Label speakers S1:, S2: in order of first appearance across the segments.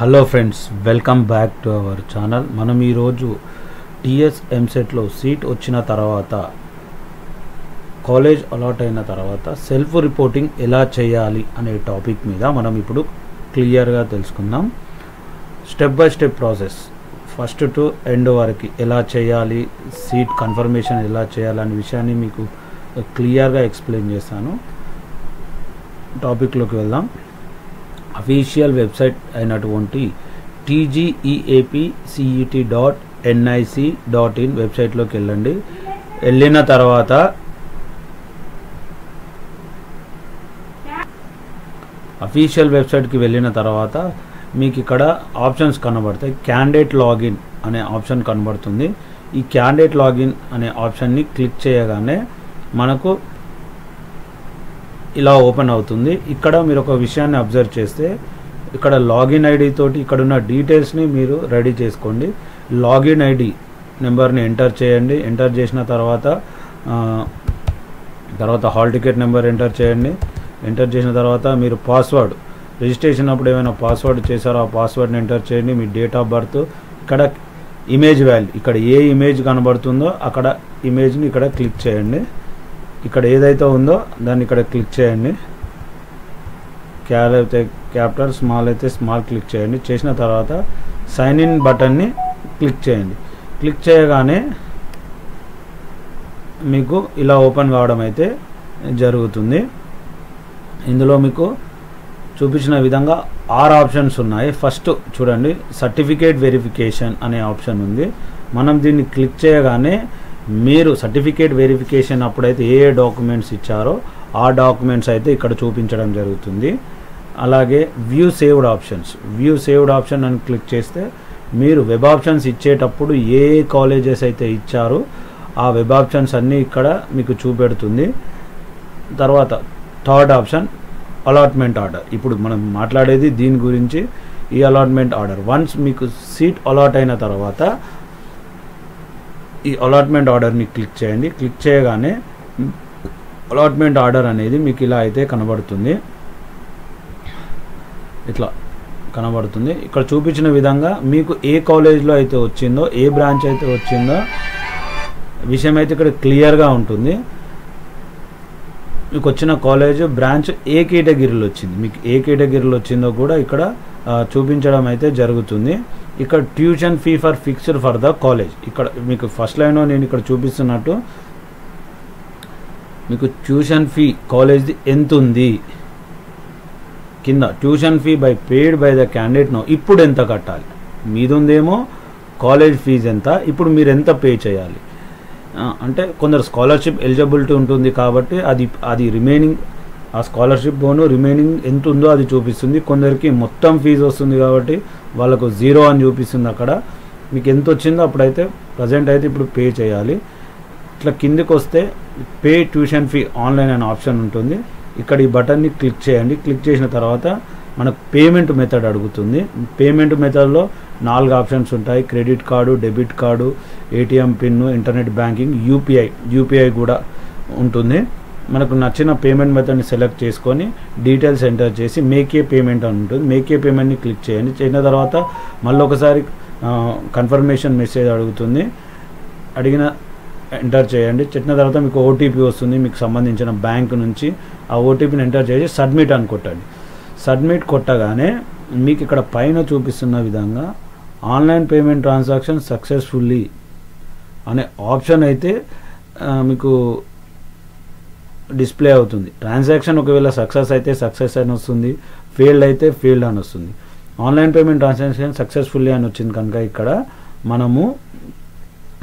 S1: Hello friends, welcome back to our channel. మనం ఈరోజు TS ఎంసెట్లో సీట్ వచ్చిన తర్వాత, కాలేజ్ అలాట్ అయిన తర్వాత సెల్ఫ్ రిపోర్టింగ్ ఎలా చేయాలి అనే టాపిక్ మీద మనం ఇప్పుడు క్లియర్గా తెలుసుకుందాం. Step by step process, first to end వరకు ఎలా చేయాలి, సీట్ కన్ఫర్మేషన్ ఎలా చేయాలి అనే విషయాన్ని మీకు క్లియర్గా ఎక్స్ప్లెయిన్ చేస్తాను. టాపిక్లోకి వెళ్దాం. అఫీషియల్ వెబ్సైట్ అయినటువంటి tgeapcet.nic.in వెబ్సైట్లోకి వెళ్ళండి. వెళ్ళిన తర్వాత అఫీషియల్ వెబ్సైట్కి వెళ్ళిన తర్వాత మీకు ఇక్కడ ఆప్షన్స్ కనబడతాయి. క్యాండిడేట్ లాగిన్ అనే ఆప్షన్ కనబడుతుంది. ఈ క్యాండిడేట్ లాగిన్ అనే ఆప్షన్ని క్లిక్ చేయగానే మనకు ఇలా ఓపెన్ అవుతుంది. ఇక్కడ మీరు ఒక విషయాన్ని అబ్జర్వ్ చేస్తే, ఇక్కడ లాగిన్ ఐడి తోటి ఇక్కడ ఉన్న డీటెయిల్స్ని మీరు రెడీ చేసుకోండి. లాగిన్ ఐడి నెంబర్ని ఎంటర్ చేయండి. ఎంటర్ చేసిన తర్వాత హాల్ టికెట్ నెంబర్ ఎంటర్ చేయండి. ఎంటర్ చేసిన తర్వాత మీరు పాస్వర్డ్, రిజిస్ట్రేషన్ అప్పుడు ఏమైనా పాస్వర్డ్ చేశారో ఆ పాస్వర్డ్ని ఎంటర్ చేయండి. మీ డేట్ ఆఫ్ బర్త్, ఇక్కడ ఇమేజ్ వాల్యూ, ఇక్కడ ఏ ఇమేజ్ కనబడుతుందో అక్కడ ఇమేజ్ని ఇక్కడ క్లిక్ చేయండి. ఇక్కడ ఏదైతే ఉందో దాన్ని ఇక్కడ క్లిక్ చేయండి. క్యాల్ అయితే క్యాపిటల్, స్మాల్ అయితే స్మాల్ క్లిక్ చేయండి. చేసిన తర్వాత సైన్ ఇన్ బటన్ని క్లిక్ చేయండి. క్లిక్ చేయగానే మీకు ఇలా ఓపెన్ కావడం అయితే జరుగుతుంది. ఇందులో మీకు చూపించిన విధంగా 6 ఆప్షన్స్ ఉన్నాయి. ఫస్ట్ చూడండి, సర్టిఫికేట్ వెరిఫికేషన్ అనే ఆప్షన్ ఉంది. మనం దీన్ని క్లిక్ చేయగానే మీరు సర్టిఫికేట్ వెరిఫికేషన్ అప్పుడైతే ఏ డాక్యుమెంట్స్ ఇచ్చారో ఆ డాక్యుమెంట్స్ అయితే ఇక్కడ చూపించడం జరుగుతుంది. అలాగే వ్యూ సేవ్డ్ ఆప్షన్ అని క్లిక్ చేస్తే మీరు వెబ్ ఆప్షన్స్ ఇచ్చేటప్పుడు ఏ కాలేజెస్ అయితే ఇచ్చారో ఆ వెబ్ ఆప్షన్స్ అన్నీ ఇక్కడ మీకు చూపెడుతుంది. తర్వాత థర్డ్ ఆప్షన్ అలాట్మెంట్ ఆర్డర్. ఇప్పుడు మనం మాట్లాడేది దీని గురించి. ఈ అలాట్మెంట్ ఆర్డర్ వన్స్ మీకు సీట్ అలాట్ అయిన తర్వాత ఈ అలాట్మెంట్ ఆర్డర్ని క్లిక్ చేయండి. క్లిక్ చేయగానే అలాట్మెంట్ ఆర్డర్ అనేది మీకు ఇలా అయితే కనబడుతుంది. ఇట్లా కనబడుతుంది. ఇక్కడ చూపించిన విధంగా మీకు ఏ కాలేజ్లో అయితే వచ్చిందో, ఏ బ్రాంచ్ అయితే వచ్చిందో విషయం అయితే ఇక్కడ క్లియర్గా ఉంటుంది. మీకు వచ్చిన కాలేజ్, బ్రాంచ్ ఏ కేటగిరీలో వచ్చింది, మీకు ఏ కేటగిరీలో వచ్చిందో కూడా ఇక్కడ చూపించడం అయితే జరుగుతుంది. ఇక్కడ tuition fee for fixed for the college, ఇక్కడ మీకు ఫస్ట్ లైన్లో నేను ఇక్కడ చూపిస్తున్నట్టు మీకు ట్యూషన్ ఫీ కాలేజ్ది ఎంత ఉంది, కింద tuition fee by paid by the candidate no, ఇప్పుడు ఎంత కట్టాలి, మీదుందేమో కాలేజ్ ఫీజు ఎంత, ఇప్పుడు మీరు ఎంత పే చేయాలి. అంటే కొందరు స్కాలర్షిప్ ఎలిజిబిలిటీ ఉంటుంది కాబట్టి అది రిమైనింగ్, ఆ స్కాలర్షిప్ బోను రిమైనింగ్ ఎంత ఉందో అది చూపిస్తుంది. కొందరికి మొత్తం ఫీజు వస్తుంది కాబట్టి వాళ్ళకు 0 అని చూపిస్తుంది. అక్కడ మీకు ఎంత వచ్చిందో అప్పుడైతే ప్రజెంట్ అయితే ఇప్పుడు పే చేయాలి. ఇట్లా కిందికి వస్తే పే ట్యూషన్ ఫీ ఆన్లైన్ అనే ఆప్షన్ ఉంటుంది. ఇక్కడ ఈ బటన్ని క్లిక్ చేయండి. క్లిక్ చేసిన తర్వాత మనకు పేమెంట్ మెథడ్ అడుగుతుంది. పేమెంట్ మెథడ్లో 4 ఆప్షన్స్ ఉంటాయి. Credit card, debit card, ATM pin, internet banking, UPI కూడా ఉంటుంది. మనకు నచ్చిన పేమెంట్ మెథడ్ని సెలెక్ట్ చేసుకొని డీటెయిల్స్ ఎంటర్ చేసి మేక్ ఏ పేమెంట్ అని ఉంటుంది. మేక్ ఏ పేమెంట్ని క్లిక్ చేయండి. చేసిన తర్వాత మళ్ళీ ఒకసారి కన్ఫర్మేషన్ మెసేజ్ అడుగుతుంది. అడిగిన ఎంటర్ చేయండి. చేసిన తర్వాత మీకు ఓటీపీ వస్తుంది మీకు సంబంధించిన బ్యాంక్ నుంచి. ఆ ఓటీపీని ఎంటర్ చేసి సబ్మిట్ అని కొట్టండి. సబ్మిట్ కొట్టగానే మీకు ఇక్కడ పైన చూపిస్తున్న విధంగా ఆన్లైన్ పేమెంట్ ట్రాన్సాక్షన్ సక్సెస్ఫుల్లీ అనే ఆప్షన్ అయితే మీకు డిస్ప్లే అవుతుంది. ట్రాన్సాక్షన్ ఒకవేళ సక్సెస్ అయితే సక్సెస్ అని వస్తుంది, ఫెయిల్డ్ అయితే ఫెయిల్డ్ అని వస్తుంది. ఆన్లైన్ పేమెంట్ ట్రాన్సాక్షన్ సక్సెస్ఫుల్లీ అని వచ్చింది కనుక ఇక్కడ మనము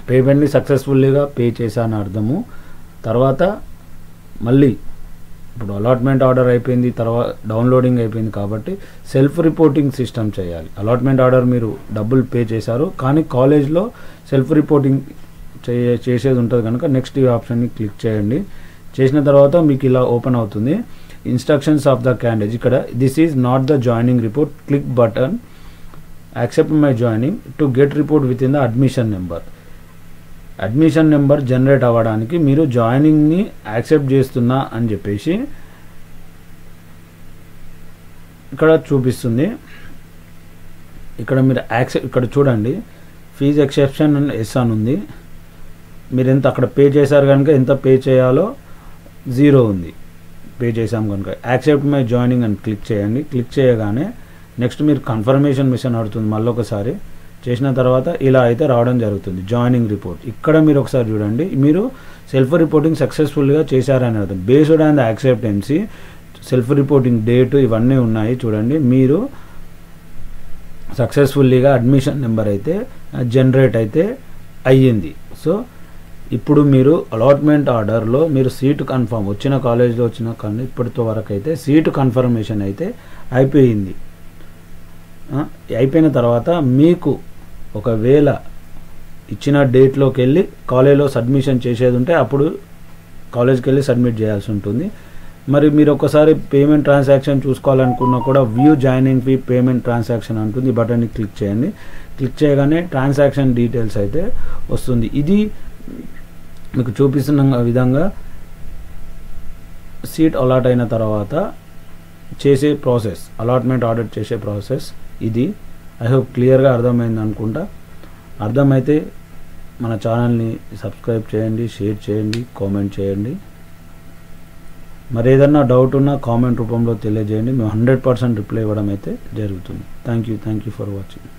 S1: పేమెంట్ని సక్సెస్ఫుల్లీగా పే చేశాను అర్థము. తర్వాత మళ్ళీ ఇప్పుడు అలాట్మెంట్ ఆర్డర్ అయిపోయింది, తర్వాత డౌన్లోడింగ్ అయిపోయింది కాబట్టి సెల్ఫ్ రిపోర్టింగ్ సిస్టమ్ చేయాలి. అలాట్మెంట్ ఆర్డర్ మీరు డబ్బులు పే చేశారు కానీ కాలేజ్లో సెల్ఫ్ రిపోర్టింగ్ చేసేది ఉంటుంది కనుక నెక్స్ట్ ఈ ఆప్షన్ని క్లిక్ చేయండి. చేసిన తర్వాత మీకు ఇలా ఓపెన్ అవుతుంది. ఇన్స్ట్రక్షన్స్ ఆఫ్ ద క్యాండిడేట్, ఇక్కడ this is not the joining report, click button accept my joining to get report with in the admission number. Admission number generate అవ్వడానికి మీరు జాయినింగ్ని యాక్సెప్ట్ చేస్తున్నా అని చెప్పేసి ఇక్కడ చూపిస్తుంది. ఇక్కడ మీరు ఇక్కడ చూడండి ఫీజ్ ఎక్సెప్షన్ అండ్ ఎస్ అని ఉంది. మీరు ఎంత అక్కడ పే చేశారు కనుక ఎంత పే చేయాలో 0 ఉంది, పే చేసాం కనుక. యాక్సెప్ట్ మై జాయినింగ్ అని క్లిక్ చేయండి. క్లిక్ చేయగానే నెక్స్ట్ మీరు కన్ఫర్మేషన్ మిషన్ అడుగుతుంది. మళ్ళీ ఒకసారి చేసిన తర్వాత ఇలా అయితే రావడం జరుగుతుంది జాయినింగ్ రిపోర్ట్. ఇక్కడ మీరు ఒకసారి చూడండి, మీరు సెల్ఫ్ రిపోర్టింగ్ సక్సెస్ఫుల్గా చేశారని అర్థం. Based on the acceptancy self reporting date ఇవన్నీ ఉన్నాయి చూడండి. మీరు సక్సెస్ఫుల్లీగా అడ్మిషన్ నెంబర్ అయితే జనరేట్ అయితే అయ్యింది. సో ఇప్పుడు మీరు అలాట్మెంట్ ఆర్డర్లో మీరు సీటు కన్ఫర్మ్ వచ్చిన కాలేజ్లో వచ్చిన కానీ ఇప్పటితో వరకు అయితే సీటు కన్ఫర్మేషన్ అయితే అయిపోయింది. అయిపోయిన తర్వాత మీకు ఒకవేళ ఇచ్చిన డేట్లోకి వెళ్ళి కాలేజ్లో సబ్మిషన్ చేసేది ఉంటే అప్పుడు కాలేజ్కి వెళ్ళి సబ్మిట్ చేయాల్సి ఉంటుంది. మరి మీరు ఒకసారి పేమెంట్ ట్రాన్సాక్షన్ చూసుకోవాలనుకున్నా కూడా view joining fee payment transaction అంటుంది. బటన్ని క్లిక్ చేయండి. క్లిక్ చేయగానే ట్రాన్సాక్షన్ డీటెయిల్స్ అయితే వస్తుంది. ఇది మీకు చూపిస్తున్న విధంగా సీట్ అలాట్ అయిన తర్వాత చేసే ప్రాసెస్, అలాట్మెంట్ ఆర్డర్ చేసే ప్రాసెస్ ఇది. ఐ హోప్ క్లియర్గా అర్థమైంది అనుకుంటా. అర్థమైతే మన ఛానల్ని సబ్స్క్రైబ్ చేయండి, షేర్ చేయండి, కామెంట్ చేయండి. మరి ఏదన్నా డౌట్ ఉన్నా కామెంట్ రూపంలో తెలియజేయండి. మేము 100% రిప్లై ఇవ్వడం అయితే జరుగుతుంది. Thank you for watching.